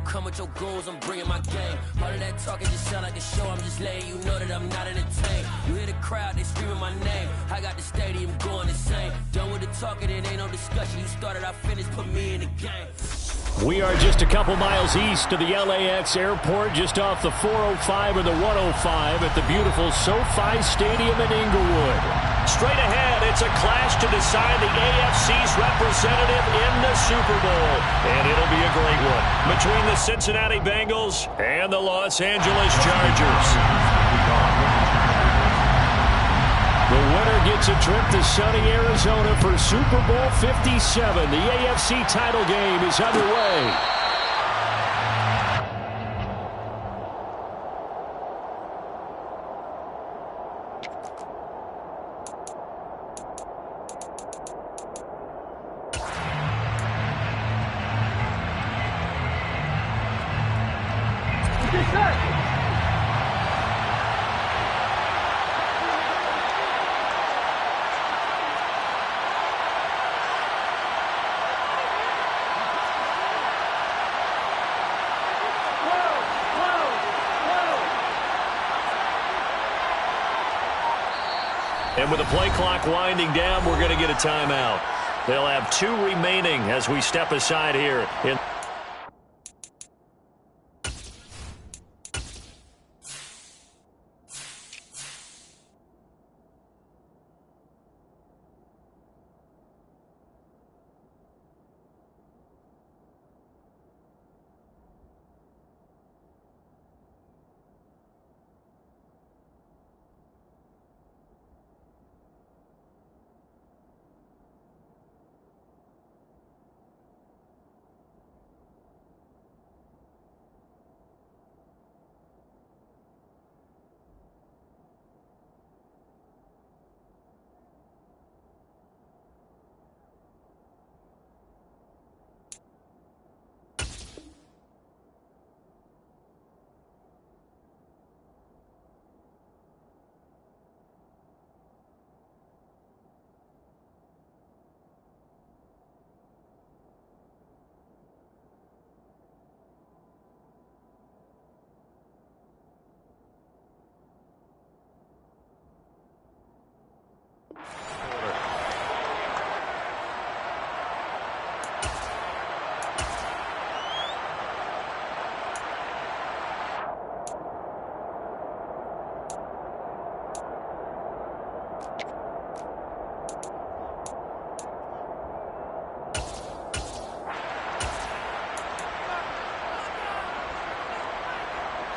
come with your goons, I'm bringing my game. All of that talking just sound like a show, I'm just letting you know that I'm not entertained. You hear the crowd, they screaming my name. I got the stadium going insane. Done with the talking, it ain't no discussion. You started, I finished, put me in the game. We are just a couple miles east of the LAX airport, just off the 405 or the 105 at the beautiful SoFi Stadium in Inglewood. Straight ahead, it's a clash to decide the AFC's representative in the Super Bowl. And it'll be a great one between the Cincinnati Bengals and the Los Angeles Chargers. The winner gets a trip to sunny Arizona for Super Bowl 57. The AFC title game is underway. And with the play clock winding down, we're going to get a timeout. They'll have 2 remaining as we step aside here.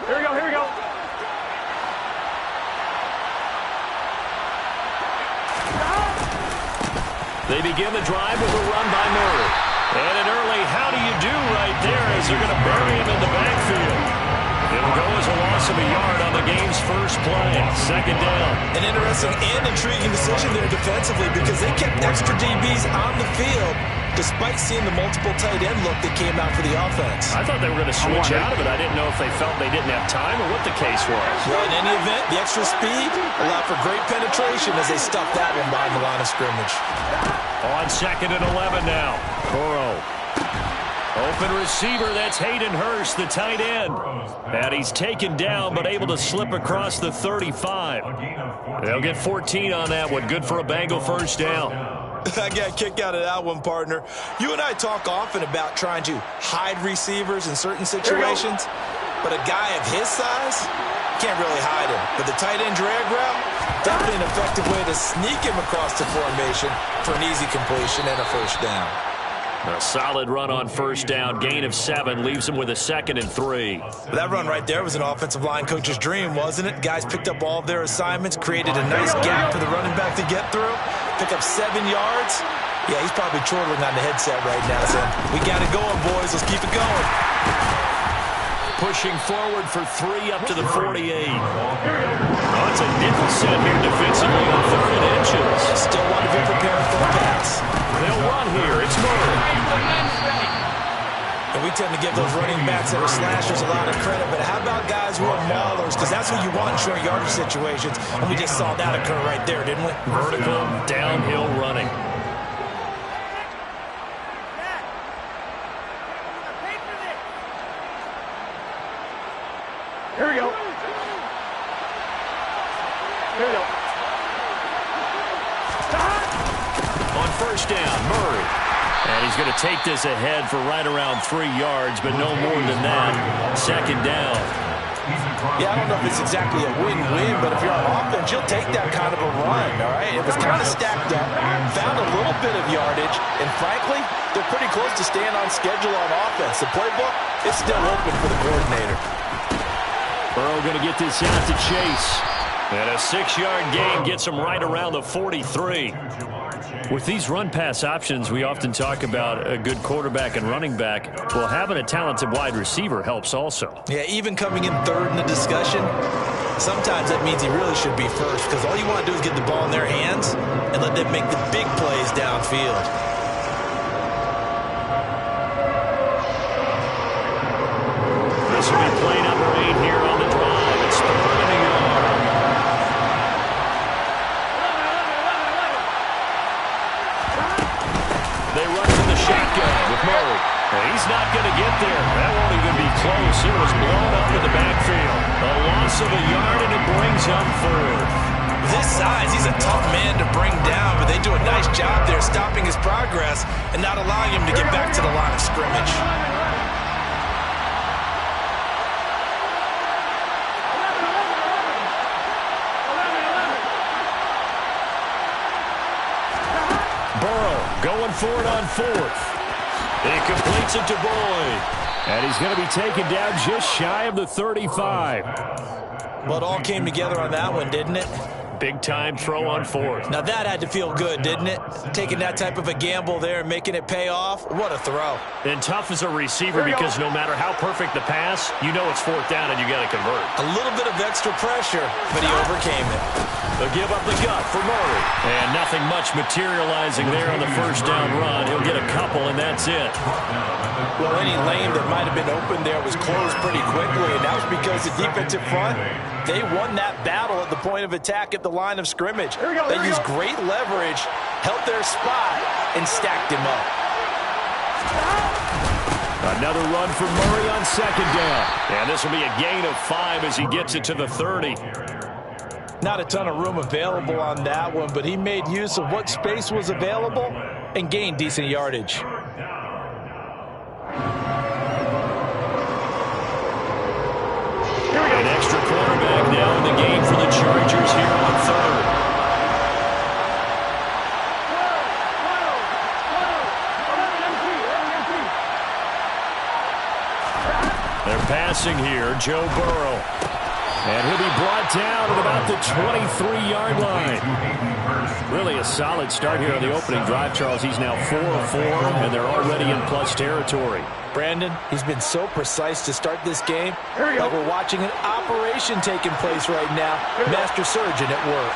Here we go. They begin the drive with a run by Murray. And an early how do you do right there as they're going to bury him in the backfield. It'll go as a loss of a yard on the game's first play. Second down. An interesting and intriguing decision there defensively because they kept extra DBs on the field despite seeing the multiple tight end look that came out for the offense. I thought they were going to switch out of it. I didn't know if they felt they didn't have time or what the case was. Well, in any event, the extra speed allowed for great penetration as they stuffed that one behind the line of scrimmage. On 2nd and 11 now. Coro. Open receiver, that's Hayden Hurst, the tight end. And he's taken down, but able to slip across the 35. They'll get 14 on that one. Good for a Bengal first down. I got a kick out of that one, partner. You and I talk often about trying to hide receivers in certain situations, but a guy of his size can't really hide him. But the tight end drag route, definitely an effective way to sneak him across the formation for an easy completion and a first down. A solid run on first down. Gain of 7 leaves him with a 2nd and 3. That run right there was an offensive line coach's dream, wasn't it? Guys picked up all of their assignments, created a nice gap for the running back to get through, pick up 7 yards. Yeah, he's probably chortling on the headset right now, saying, we got it going, boys. Let's keep it going. Pushing forward for 3 up to the 48. Oh, it's a nickel set here defensively on 3rd and inches. Still want to be prepared for a pass. They'll run here. It's Murray. And we tend to give those running backs that are slashers a lot of credit, but how about guys who are maulers? Because that's what you want in short yardage situations, and we just saw that occur right there, didn't we? Vertical, downhill running. Here we go. Here we go. On first down, Murray. And he's going to take this ahead for right around 3 yards, but no more than that. Second down. Yeah, I don't know if it's exactly a win-win, but if you're on offense, you'll take that kind of a run, all right? It was kind of stacked up, found a little bit of yardage, and frankly, they're pretty close to staying on schedule on offense. The playbook is still open for the coordinator. Burrow going to get this out to Chase. And a 6-yard gain gets him right around the 43. With these run-pass options, we often talk about a good quarterback and running back. Well, having a talented wide receiver helps also. Yeah, even coming in third in the discussion, sometimes that means he really should be first, because all you want to do is get the ball in their hands and let them make the big plays downfield. This will be play number 8 here on the drive. It's third and a yard. They run from the shotgun with Murray. He's not going to get there. That won't even be close. It was blown up in the backfield. A loss of a yard, and it brings up fourth. This size, he's a tough man to bring down, but they do a nice job there stopping his progress and not allowing him to get back to the line of scrimmage. Going for it on fourth. He completes it to Boyd. And he's going to be taken down just shy of the 35. Well, it all came together on that one, didn't it? Big-time throw on fourth. Now that had to feel good, didn't it? Taking that type of a gamble there and making it pay off. What a throw. And tough as a receiver because no matter how perfect the pass, you know it's fourth down and you got to convert. A little bit of extra pressure, but he overcame it. They'll give up the gut for Murray. And nothing much materializing there on the first down run. He'll get a couple, and that's it. Well, any lane that might have been open there was closed pretty quickly, and that was because the defensive front, they won that battle at the point of attack at the line of scrimmage. They used great leverage, held their spot, and stacked him up. Another run for Murray on second down. And this will be a gain of 5 as he gets it to the 30. Not a ton of room available on that one, but he made use of what space was available and gained decent yardage. An extra quarterback now in the game for the Chargers here on third. They're passing here, Joe Burrow. And he'll be brought down at about the 23-yard line. Really a solid start here on the opening drive, Charles. He's now 4 of 4, and they're already in plus territory. Brandon, he's been so precise to start this game. Like we're watching an operation taking place right now. Master surgeon at work.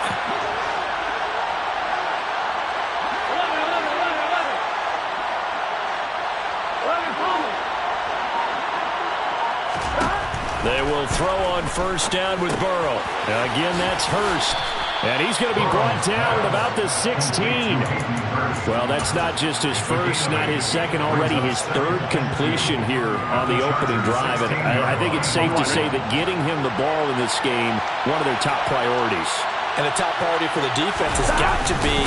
They will throw on first down with Burrow. Again, that's Hurst. And he's going to be brought down at about the 16. Well, that's not just his first, not his second, already his third completion here on the opening drive. And I think it's safe to say that getting him the ball in this game, one of their top priorities. And a top priority for the defense has got to be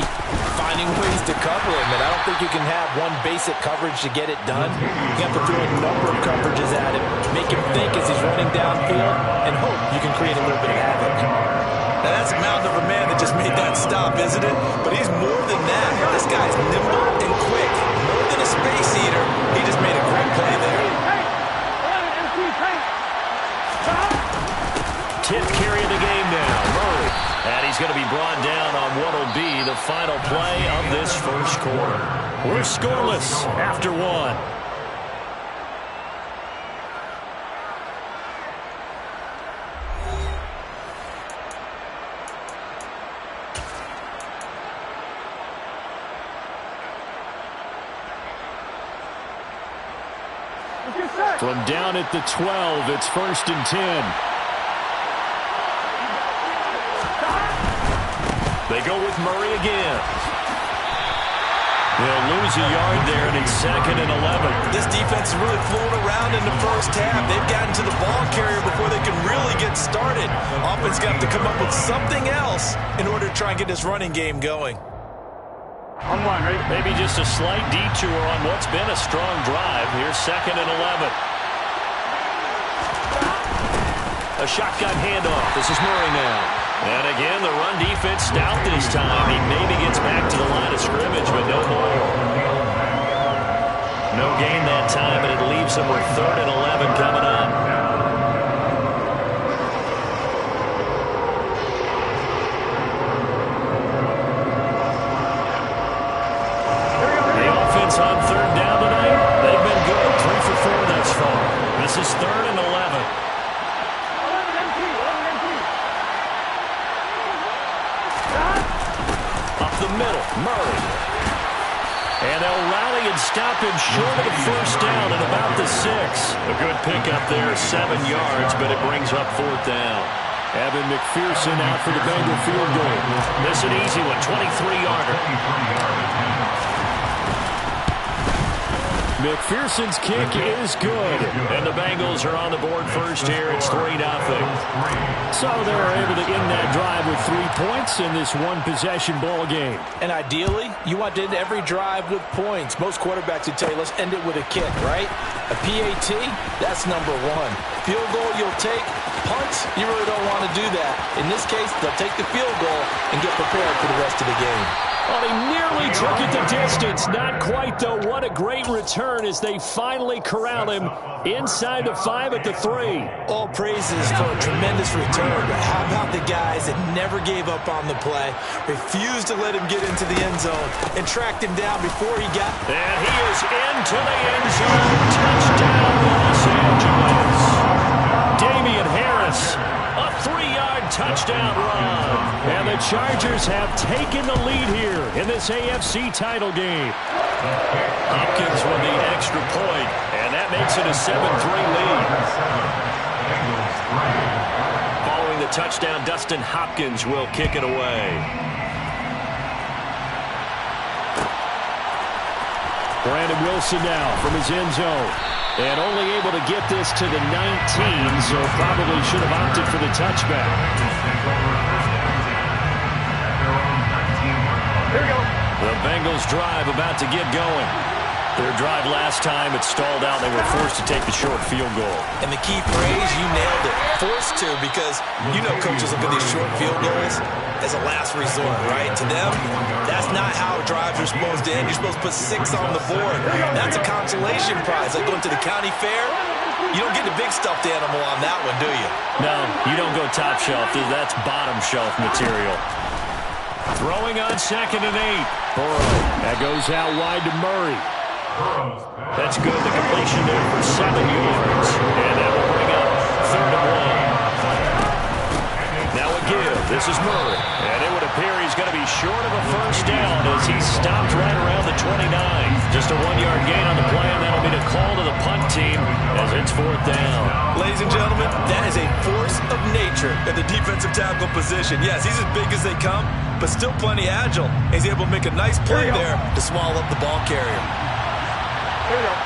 finding ways to cover him. And I don't think you can have one basic coverage to get it done. You have to throw a number of coverages at him, make him think as he's running downfield, and hope you can create a little bit of havoc. Now that's a mountain of a man that just made that stop, isn't it? But he's more than that. This guy's nimble and quick. More than a space eater. He just made a great play there. 10th carry of the game now, Murray. And he's going to be brought down on what will be the final play of this first quarter. We're scoreless after one. From down at the 12, it's 1st and 10. They go with Murray again. They'll lose a yard there, and it's 2nd and 11. This defense is really flown around in the first half. They've gotten to the ball carrier before they can really get started. Offense got to come up with something else in order to try and get this running game going. Maybe just a slight detour on what's been a strong drive. Here's 2nd and 11. A shotgun handoff. This is Murray now. And again, the run defense stout this time. He maybe gets back to the line of scrimmage, but no more. No gain that time, and it leaves him with 3rd and 11 coming up. The offense on 3rd down tonight, they've been good. 3 for 4 thus far. This is 3rd and 11. Up the middle, Murray. And they'll rally and stop him short of the 1st down at about the 6. A good pickup there, 7 yards, but it brings up 4th down. Evan McPherson out for the Bengal field goal. This an easy one, 23-yarder. McPherson's kick is good. And the Bengals are on the board first here. It's 3-0. So they're able to end that drive with 3 points in this one-possession ball game. And ideally, you want to end every drive with points. Most quarterbacks would tell you, let's end it with a kick, right? A PAT, that's number 1. Field goal you'll take. Punts, you really don't want to do that. In this case, they'll take the field goal and get prepared for the rest of the game. Well, he nearly took it the distance. Not quite, though. What a great return as they finally corral him inside the 5 at the 3. All praises for a tremendous return. But how about the guys that never gave up on the play, refused to let him get into the end zone, and tracked him down before he got... And he is into the end zone. Touchdown, Los Angeles. Damian Harris, a 3-yard touchdown run. And the Chargers have taken the lead here in this AFC title game. Hopkins with the extra point, and that makes it a 7-3 lead. Following the touchdown, Dustin Hopkins will kick it away. Brandon Wilson now from his end zone. And only able to get this to the 19, so probably should have opted for the touchback. Here we go. The Bengals drive about to get going. Their drive last time, it stalled out. They were forced to take the short field goal. And the key phrase, you nailed it. Forced to, because you know coaches look at these short field goals as a last resort, right? To them, that's not how drives are supposed to end. You're supposed to put 6 on the board. That's a consolation prize. Like going to the county fair, you don't get the big stuffed animal on that one, do you? No, you don't go top shelf. That's bottom shelf material. Throwing on 2nd and 8. Burrow. That goes out wide to Murray. That's good. The completion there for 7 yards. And that will bring up 3rd and 1. Now a give. This is Murray. And it would appear he's going to be short of a 1st down as he stopped right around the 29. Just a 1-yard gain on the play, and that'll be the call to the punt team as it's 4th down. Ladies and gentlemen, that is a force of nature at the defensive tackle position. Yes, he's as big as they come, but still plenty agile. He's able to make a nice play there to swallow up the ball carrier. Here we go.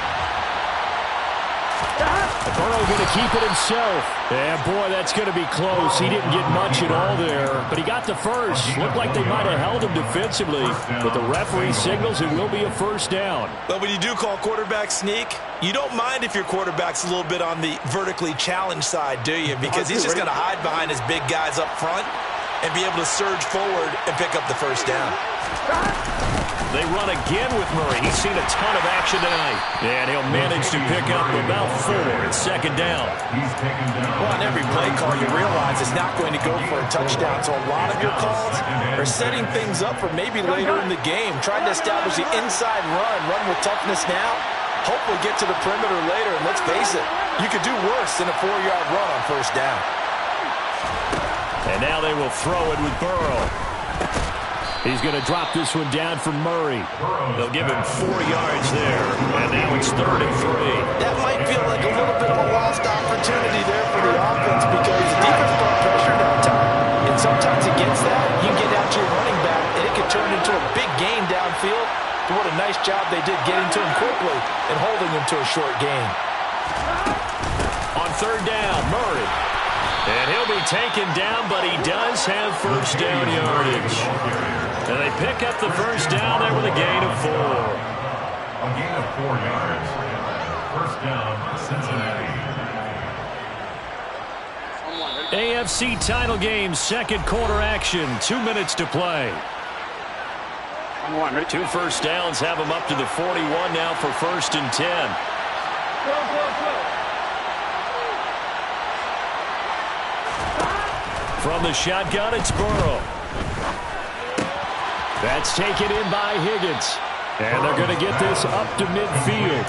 Burrow going to keep it himself. Yeah, boy, that's going to be close. He didn't get much at all there, but he got the first. Looked like they might have held him defensively, but the referee signals it will be a 1st down. But when you do call quarterback sneak, you don't mind if your quarterback's a little bit on the vertically challenged side, do you? Because he's just going to hide behind his big guys up front and be able to surge forward and pick up the 1st down. They run again with Murray. He's seen a ton of action tonight. And he'll manage to pick up about 4. It's 2nd down. Well, on every play call, you realize it's not going to go for a touchdown. So a lot of your calls are setting things up for maybe later in the game. Trying to establish the inside run with toughness now. Hopefully get to the perimeter later. And let's face it, you could do worse than a 4-yard run on 1st down. And now they will throw it with Burrow. He's going to drop this one down for Murray. They'll give him 4 yards there, and now it's 3rd and 3. That might feel like a little bit of a lost opportunity there for the offense because the defense brought pressure downtown. And sometimes against that, you can get out to your running back, and it can turn into a big gain downfield. But what a nice job they did getting to him quickly and holding him to a short gain. On 3rd down, Murray. And he'll be taken down, but he does have first down yardage. And they pick up the first down there with a gain of 4. A gain of 4 yards. First down, Cincinnati. AFC title game, second quarter action. 2 minutes to play. 2 first downs have him up to the 41 now for 1st and 10. From the shotgun, it's Burrow. That's taken in by Higgins. And they're going to get this up to midfield.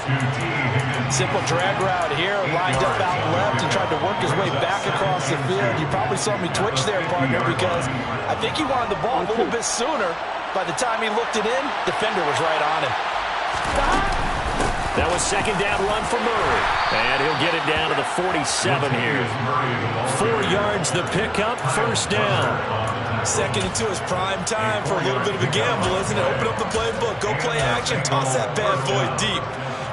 Simple drag route here, lined up out left and tried to work his way back across the field. You probably saw me twitch there, partner, because I think he wanted the ball a little bit sooner. By the time he looked it in, defender was right on him. That was second down run for Murray. And he'll get it down to the 47 here. 4 yards the pickup, first down. 2nd and 2 is prime time for a little bit of a gamble, isn't it? Open up the playbook, go play action, toss that bad boy deep.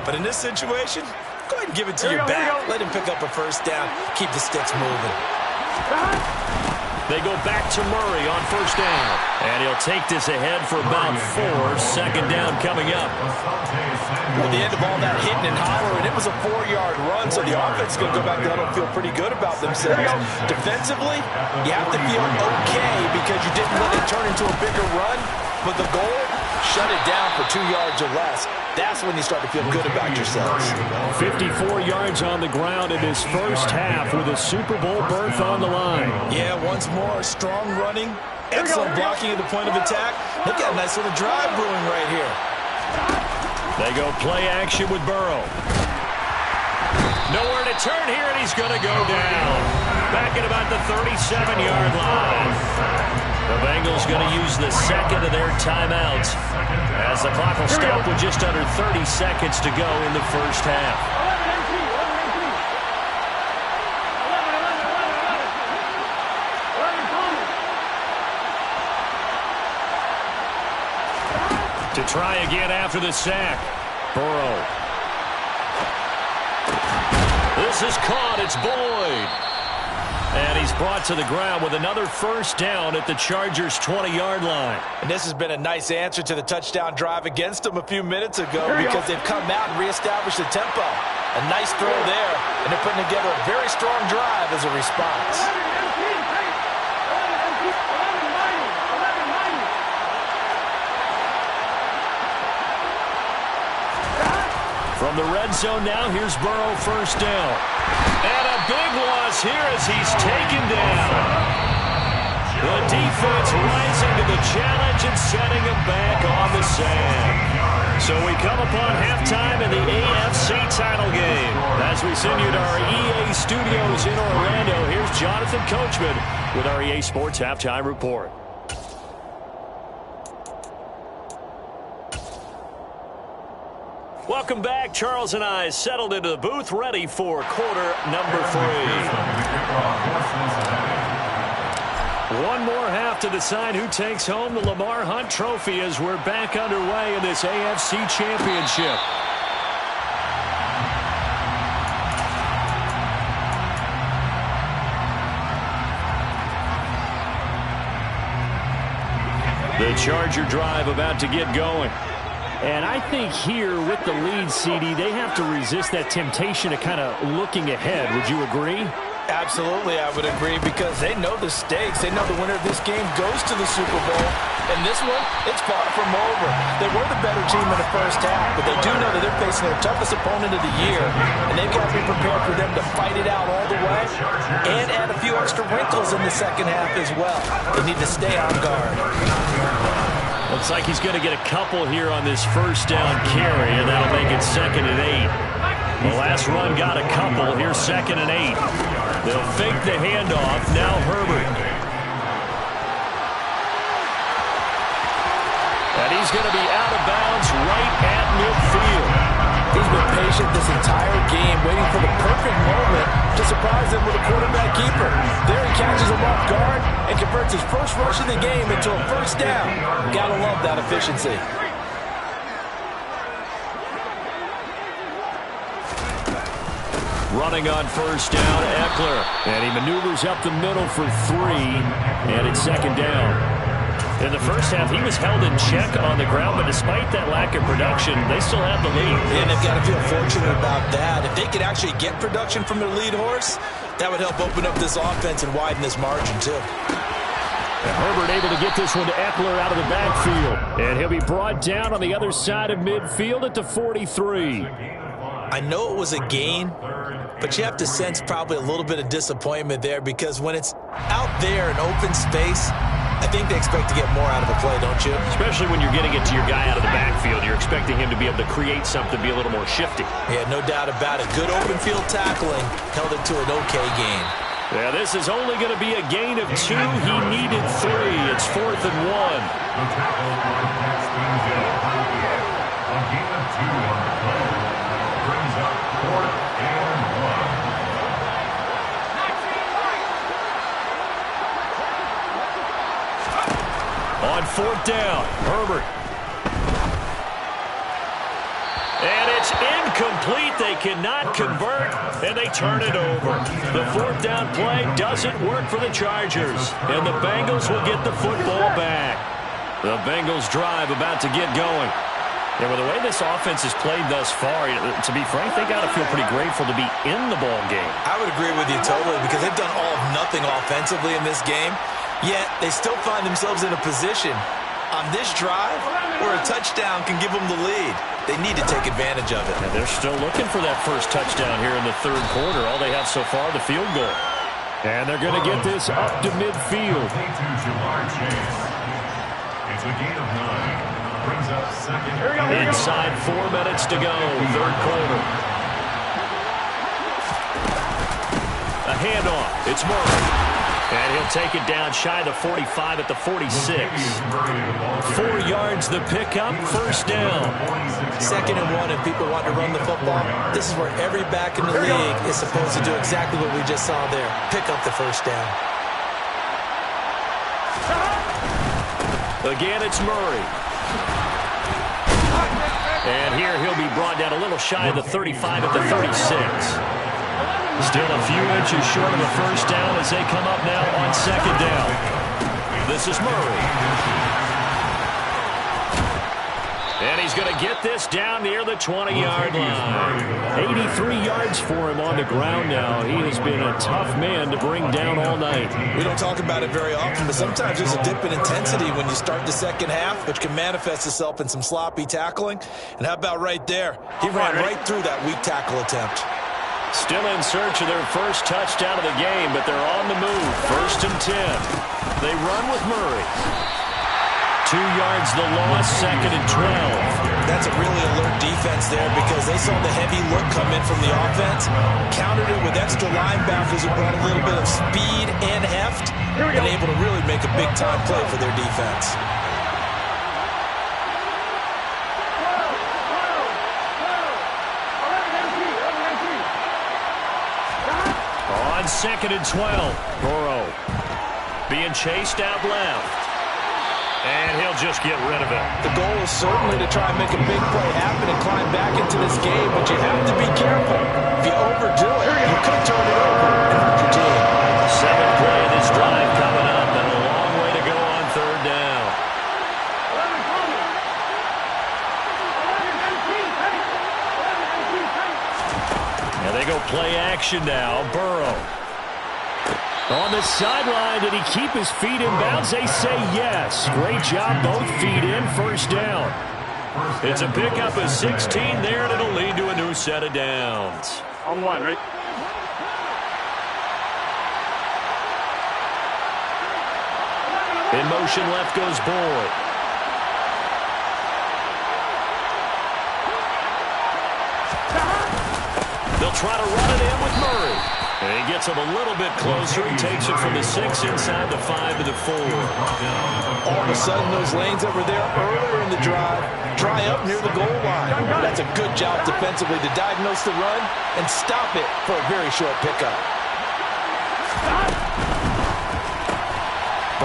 But in this situation, go ahead and give it to your back. Let him pick up a first down. Keep the sticks moving. They go back to Murray on first down. And he'll take this ahead for about 4. Second down coming up. At the end of all that hitting and hollering, it was a 4-yard run, so the offense is going to go back down and feel pretty good about themselves. Defensively, you have to feel okay because you didn't let it turn into a bigger run, but the goal, shut it down for 2 yards or less. That's when you start to feel good about yourselves. 54 yards on the ground in his first half with a Super Bowl berth on the line. Yeah, once more, strong running, excellent blocking at the point of attack. Look at a nice little drive brewing right here. They go play action with Burrow. Nowhere to turn here, and he's going to go down. Back at about the 37-yard line. The Bengals going to use the second of their timeouts as the clock will stop with just under 30 seconds to go in the first half. To try again after the sack. Burrow. This is caught. It's Boyd. And he's brought to the ground with another first down at the Chargers' 20-yard line. And this has been a nice answer to the touchdown drive against them a few minutes ago because they've come out and reestablished the tempo. A nice throw there, and they're putting together a very strong drive as a response. From the red zone now, here's Burrow, first down. And a big loss here as he's taken down. The defense rising to the challenge and setting him back on the sand. So we come upon halftime in the AFC title game. As we send you to our EA studios in Orlando, here's Jonathan Coachman with our EA Sports Halftime Report. Welcome back. Charles and I settled into the booth, ready for quarter number 3. One more half to decide who takes home the Lamar Hunt Trophy as we're back underway in this AFC Championship. The Charger drive about to get going. And I think here with the lead, CD, they have to resist that temptation of kind of looking ahead. Would you agree? Absolutely, I would agree, because they know the stakes. They know the winner of this game goes to the Super Bowl. And this one, it's far from over. They were the better team in the first half, but they do know that they're facing their toughest opponent of the year. And they've got to be prepared for them to fight it out all the way and add a few extra wrinkles in the second half as well. They need to stay on guard. Looks like he's going to get a couple here on this first down carry, and that'll make it 2nd and 8. The last run got a couple. Here's 2nd and 8. They'll fake the handoff. Now Herbert. And he's going to be out of bounds right at midfield. He's been patient this entire game, waiting for the perfect moment to surprise them with a quarterback keeper. There he catches him off guard and converts his first rush of the game into a first down. Gotta love that efficiency. Running on first down, Eckler. And he maneuvers up the middle for 3, and it's second down. In the first half, he was held in check on the ground, but despite that lack of production, they still have the lead. And they've got to feel fortunate about that. If they could actually get production from their lead horse, that would help open up this offense and widen this margin, too. And Herbert able to get this one to Eckler out of the backfield. And he'll be brought down on the other side of midfield at the 43. I know it was a gain, but you have to sense probably a little bit of disappointment there because when it's out there in open space, I think they expect to get more out of a play, don't you? Especially when you're getting it to your guy out of the backfield. You're expecting him to be able to create something, be a little more shifty. Yeah, no doubt about it. Good open field tackling held it to an okay gain. Yeah, this is only going to be a gain of 2. He needed 3. It's 4th and 1. The tackle brings things in. A gain of 2 on the play. Brings up 4th and 1. On 4th down, Herbert. And it's incomplete. They cannot convert, and they turn it over. The 4th down play doesn't work for the Chargers, and the Bengals will get the football back. The Bengals drive about to get going. And with the way this offense has played thus far, to be frank, they got to feel pretty grateful to be in the ball game. I would agree with you totally because they've done all of nothing offensively in this game, yet they still find themselves in a position on this drive where a touchdown can give them the lead. They need to take advantage of it. And they're still looking for that first touchdown here in the 3rd quarter. All they have so far, the field goal. And they're going to get this up to midfield. It's a gain of 9. Brings up second. Inside 4 minutes to go, 3rd quarter. A handoff. It's Murray. And he'll take it down shy of the 45 at the 46. 4 yards the pickup, 1st down. 2nd and 1, and people want to run the football. This is where every back in the league is supposed to do exactly what we just saw there. Pick up the 1st down. Again, it's Murray. And here he'll be brought down a little shy of the 35 at the 36. Still a few inches short of the 1st down as they come up now on 2nd down. This is Murray. And he's going to get this down near the 20-yard line. 83 yards for him on the ground now. He has been a tough man to bring down all night. We don't talk about it very often, but sometimes there's a dip in intensity when you start the 2nd half, which can manifest itself in some sloppy tackling. And how about right there? He ran right through that weak tackle attempt. Still in search of their first touchdown of the game, but they're on the move. 1st and 10. They run with Murray. 2 yards the loss, 2nd and 12. That's a really alert defense there because they saw the heavy look come in from the offense, countered it with extra linebackers who brought a little bit of speed and heft, and able to really make a big-time play for their defense. On 2nd and 12, Burrow being chased out left. And he'll just get rid of it. The goal is certainly to try and make a big play happen and climb back into this game, but you have to be careful. If you overdo it, you could turn it over and hurt your team. 7th play of this drive coming up, and a long way to go on 3rd down. Now they go play action now. Burrow. On the sideline, did he keep his feet in bounds? They say yes. Great job, both feet in, 1st down. It's a pickup of 16 there, and it'll lead to a new set of downs. On 1, right? In motion, left goes Boyd. They'll try to run it in with Murray. And he gets him a little bit closer. He takes it from the 6 inside the 5 to the 4. All of a sudden, those lanes that were there earlier in the drive dry up near the goal line. That's a good job defensively to diagnose the run and stop it for a very short pickup.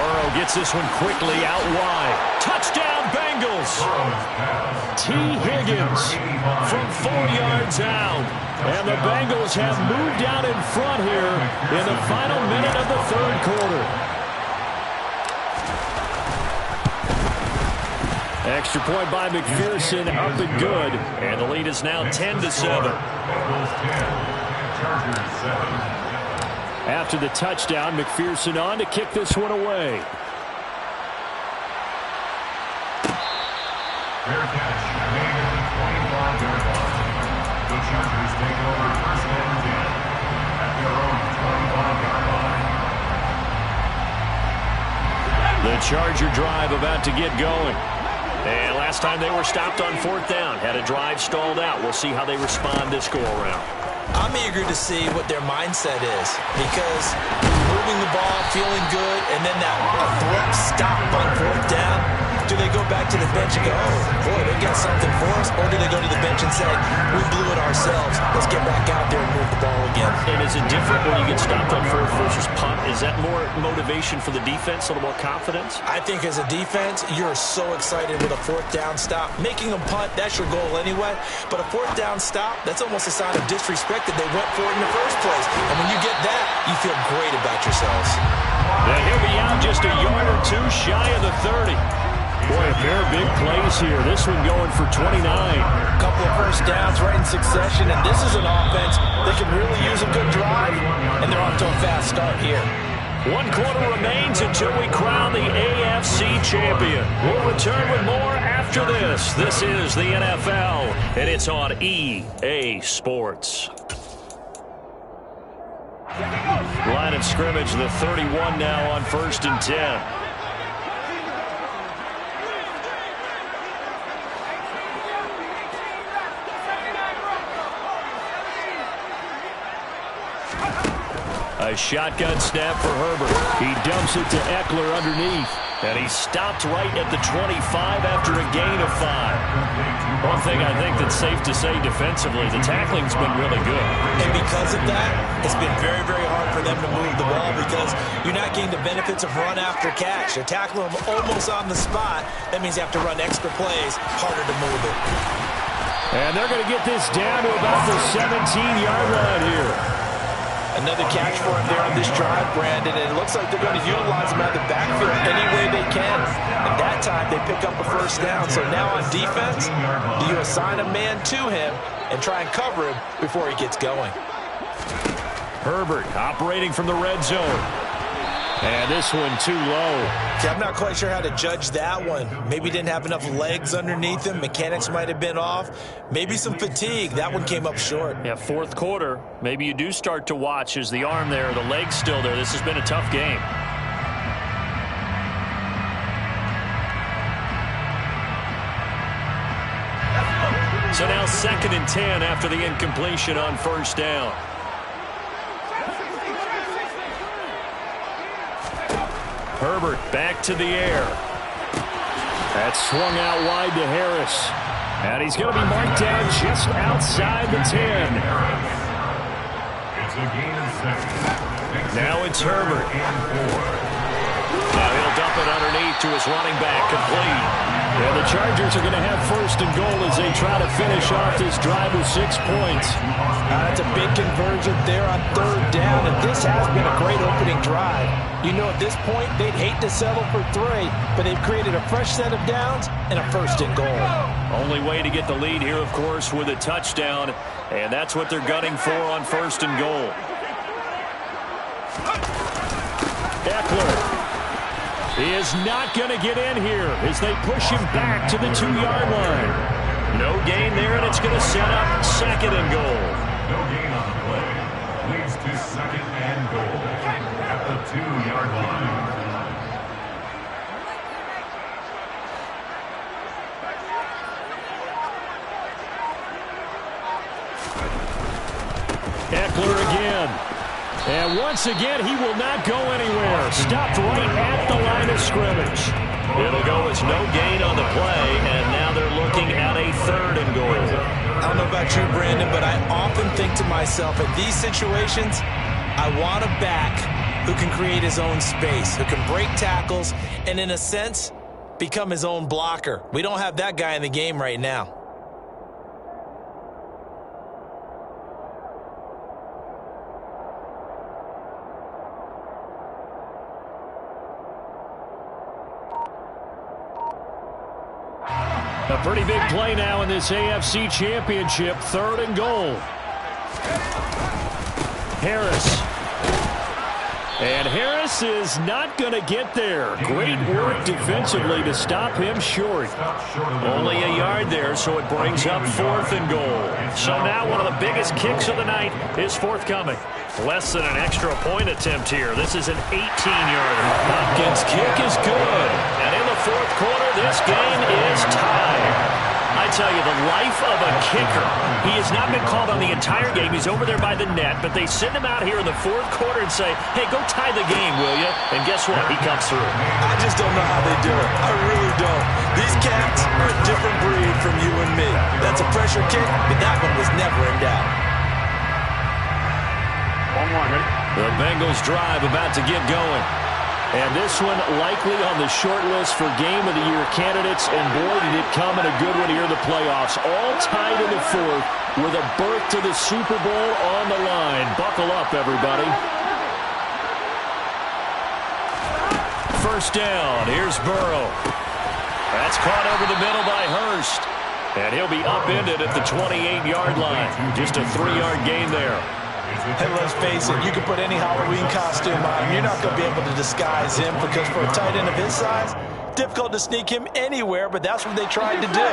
Burrow gets this one quickly out wide. Touchdown, Bengals. T. Higgins from 4 yards out. And the Bengals have moved out in front here in the final minute of the third quarter. Extra point by McPherson, up and good. And the lead is now 10-7. After the touchdown, McPherson on to kick this one away. Fair catch made at the 25-yard line. The Chargers take over first and 10 at their own 25-yard line. The Charger drive about to get going. And last time they were stopped on fourth down, had a drive stalled out. We'll see how they respond this go-around. I'm eager to see what their mindset is, because moving the ball, feeling good, and then that abrupt stop on fourth down. Do they go back to the bench and go, oh, boy, they got something for us? Or do they go to the bench and say, we blew it ourselves. Let's get back out there and move the ball again. And is it different when you get stopped on fourth versus punt? Is that more motivation for the defense, a little more confidence? I think as a defense, you're so excited with a fourth down stop. Making them punt, that's your goal anyway. But a fourth down stop, that's almost a sign of disrespect that they went for it in the first place. And when you get that, you feel great about yourselves. Now he'll be out just a yard or two shy of the 30. Boy, a pair of big plays here. This one going for 29. A couple of first downs right in succession, and this is an offense that can really use a good drive, and they're off to a fast start here. 1 quarter remains until we crown the AFC champion. We'll return with more after this. This is the NFL, and it's on EA Sports. Line of scrimmage, the 31 now on 1st and 10. A shotgun snap for Herbert. He dumps it to Eckler underneath. And he stopped right at the 25 after a gain of 5. One thing I think that's safe to say defensively, the tackling's been really good. And because of that, it's been very, very hard for them to move the ball because you're not getting the benefits of run after catch. They're tackling them almost on the spot. That means you have to run extra plays, harder to move it. And they're going to get this down to about the 17-yard line here. Another catch for him there on this drive, Brandon, and it looks like they're going to utilize him out of the backfield any way they can. And that time, they pick up a first down. So now on defense, do you assign a man to him and try and cover him before he gets going? Herbert operating from the red zone. And this one too low. Okay, I'm not quite sure how to judge that one. Maybe didn't have enough legs underneath him. Mechanics might have been off. Maybe some fatigue. That one came up short. Yeah, fourth quarter. Maybe you do start to watch as the arm there, the leg's still there. This has been a tough game. So now 2nd and 10 after the incompletion on first down. Herbert back to the air. That's swung out wide to Harris. And he's going to be marked down just outside the 10. It's a gain of 7. Now it's Herbert. Now he'll dump it underneath to his running back, complete. And the Chargers are going to have 1st and goal as they try to finish off this drive with 6 points. That's a big conversion there on 3rd down, and this has been a great opening drive. You know, at this point, they'd hate to settle for 3, but they've created a fresh set of downs and a 1st and goal. Only way to get the lead here, of course, with a touchdown, and that's what they're gunning for on 1st and goal. Eckler. He is not going to get in here as they push him back to the 2-yard line. No gain there, and it's going to set up 2nd and goal. No gain on the play. Leads to 2nd and goal at the 2-yard line. Eckler again. And once again, he will not go anywhere. Stopped right at the line of scrimmage. It'll go as no gain on the play, and now they're looking at a 3rd and goal. I don't know about you, Brandon, but I often think to myself, in these situations, I want to back who can create his own space, who can break tackles, and in a sense, become his own blocker. We don't have that guy in the game right now. A pretty big play now in this AFC Championship. 3rd and goal. Harris. And Harris is not going to get there. Great work defensively to stop him short. Only a yard there, so it brings up 4th and goal. So now one of the biggest kicks of the night is forthcoming. Less than an extra point attempt here. This is an 18-yarder. Hopkins' kick is good. And in the 4th quarter, this game is tied. I tell you, the life of a kicker. He has not been called on the entire game. He's over there by the net, but they send him out here in the 4th quarter and say, hey, go tie the game, will you? And guess what? He comes through. I just don't know how they do it. I really don't. These cats are a different breed from you and me. That's a pressure kick, but that one was never in doubt. The Bengals drive about to get going. And this one likely on the short list for Game of the Year candidates. And boy, did it come in a good one here in the playoffs. All tied in the 4th with a berth to the Super Bowl on the line. Buckle up, everybody. First down. Here's Burrow. That's caught over the middle by Hurst. And he'll be upended at the 28-yard line. Just a 3-yard gain there. Hey, let's face it, you can put any Halloween costume on. You're not going to be able to disguise him because for a tight end of his size, difficult to sneak him anywhere, but that's what they tried to do.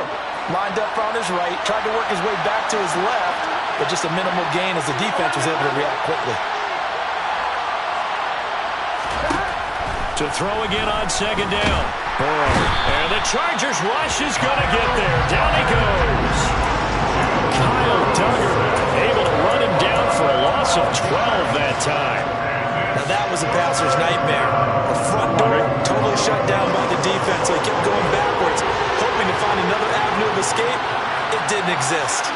Lined up on his right, tried to work his way back to his left, but just a minimal gain as the defense was able to react quickly. To throw again on 2nd down. Burrow. And the Chargers rush is going to get there. Down he goes. Kyle Duggar able to run him down for a loss of 12 that time. Now that was a passer's nightmare. The front door totally shut down by the defense. So he kept going backwards, hoping to find another avenue of escape. It didn't exist.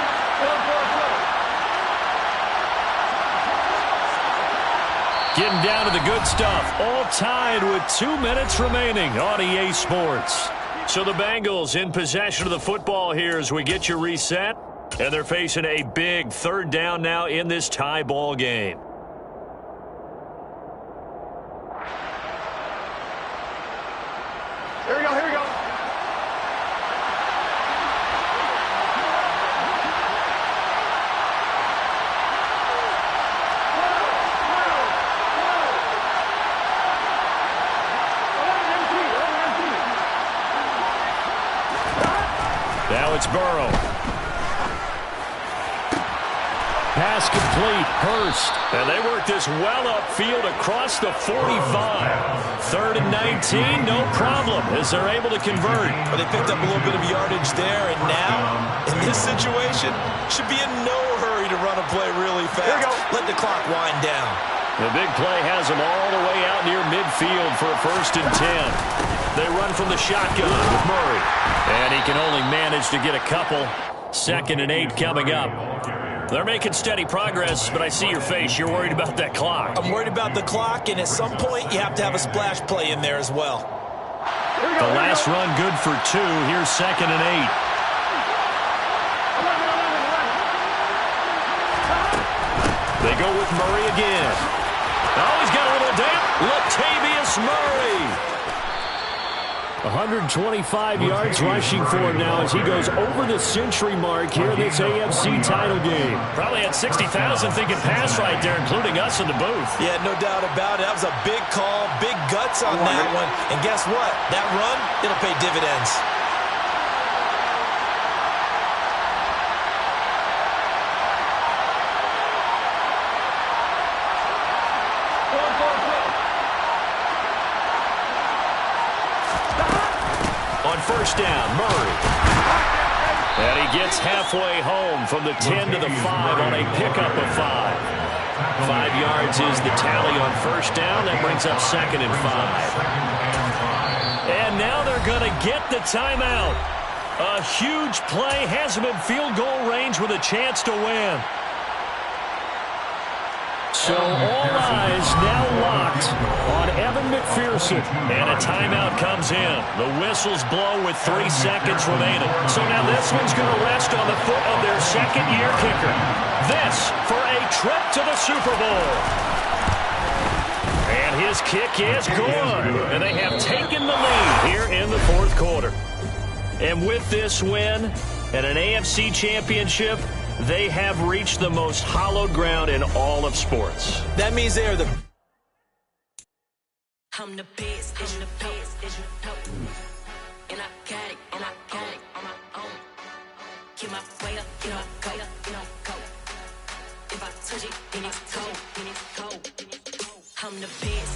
Getting down to the good stuff. All tied with 2 minutes remaining on EA Sports. So the Bengals in possession of the football here as we get you reset. And they're facing a big 3rd down now in this tie ball game. Here we go, here we go. Now it's Burrow. Pass complete. Hurst. And they work this well upfield across the 45. 3rd and 19, no problem, as they're able to convert. But they picked up a little bit of yardage there, and now, in this situation, should be in no hurry to run a play really fast. Let the clock wind down. The big play has them all the way out near midfield for a 1st and 10. They run from the shotgun with Murray. And he can only manage to get a couple. 2nd and 8 coming up. They're making steady progress, but I see your face. You're worried about that clock. I'm worried about the clock, and at some point, you have to have a splash play in there as well. The last run good for 2. Here's 2nd and 8. They go with Murray again. Oh, he's got a little damp. Latavius Murray. 125 yards rushing for him now as he goes over the century mark here in this AFC title game. Probably had 60,000 thinking pass right there, including us in the booth. Yeah, no doubt about it. That was a big call, big guts on that one. And guess what? That run, it'll pay dividends. First down, Murray. And he gets halfway home from the 10 to the 5 on a pickup of 5. 5 yards is the tally on first down. That brings up 2nd and 5. And now they're going to get the timeout. A huge play has them in field goal range with a chance to win. So all eyes now locked on Evan McPherson. And a timeout comes in. The whistles blow with 3 seconds remaining. So now this one's going to rest on the foot of their second-year kicker. This for a trip to the Super Bowl. And his kick is good. And they have taken the lead here in the fourth quarter. And with this win and an AFC championship, they have reached the most hallowed ground in all of sports. That means they are the... I'm the best, I'm the best, and I got it, on my own. Keep my way up, get up, go. If I touch it, then it's cold, I'm the best,